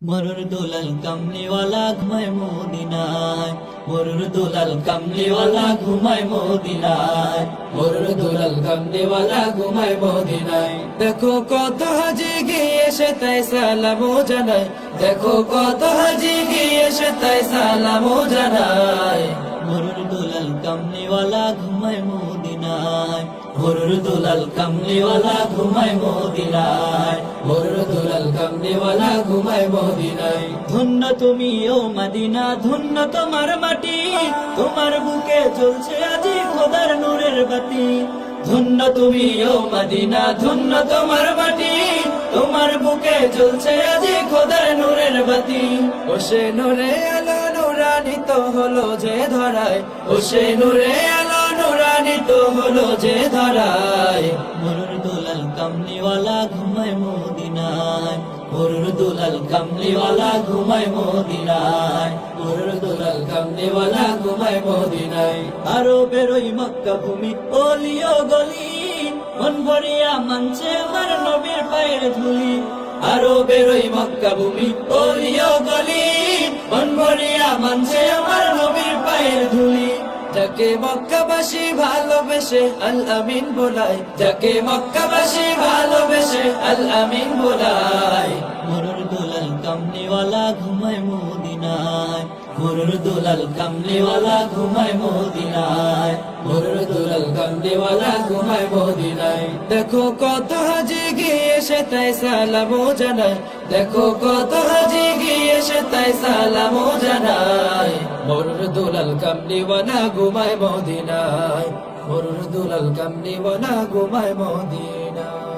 মরুর দুলাল কামলিওয়ালা ঘুমায় মদিনায়, মরুর দুলাল কামলিওয়ালা ঘুমায় মদিনায়, মরুর দুলাল কামলিওয়ালা ঘুমায় মদিনায়। দেখো কত হাজি গিয়ে সে তাই সালামও জানায়, দেখো কত হাজি গিয়ে সে তাই সালামও জানায়। মরুর দুলাল কামলিওয়ালা ঘুমায় মদিনায়, মরুর দুলাল কামলিওয়ালা ঘুমায় মদিনায়, মরুর দুলাল কামলিওয়ালা ঘুমায় মদিনায়। ধন্য তুমি ও মদিনা, ধন্য তোমার মাটি, তোমার বুকে জ্বলছে আজি খোদার নূরের বাতি। ধন্য তুমি ও মদিনা, ধন্য তোমার মাটি, তোমার বুকে জ্বলছে আজি খোদার নূরের বাতি। ও সে নূরে আলো নুরানিত হলো যে ধরায়, ও সে নূরে আলো নুরানিত হলো যে ধরায়। মরুর দুলাল কামলিওয়ালা ঘুমায় মদিনায়, মরুর দুলাল কামলিওয়ালা ঘুমায় মদিনায়, মরুর দুলাল কামলিওয়ালা ঘুমায় মদিনায়। আরো বেরোই মক্কা ভূমি অলিও গলি, মন ভরিয়া মানছে আমার নবীর পায়ের ধুলি। আরো বেরোই মক্কা ভূমি অলিও গলি, মন ভরিয়া মানছে আমার নবীর পায়ের ধুলি। যাকে মক্কাবাসী ভালোবেসে আল আমিন বোলায়, যাকে মক্কাবাসী ভালোবেসে আল আমিন বোলায়। মরুর দুলাল কামলিওয়ালা ঘুমায় মদিনায়, মরুর দুলাল কামলিওয়ালা ঘুমায় মদিনায়, মরুর দুলাল কামলিওয়ালা ঘুমায় মদিনায়। দেখো কত হাজি গিয়ে সে তাই সালামও জানায়, দেখো কত হাজি গিয়ে সে তাই সালামও জানায়। মরুর দুলাল কামলিওয়ালা ঘুমায় মদিনায়, মরুর দুলাল কামলিওয়ালা ঘুমায় মদিনায়।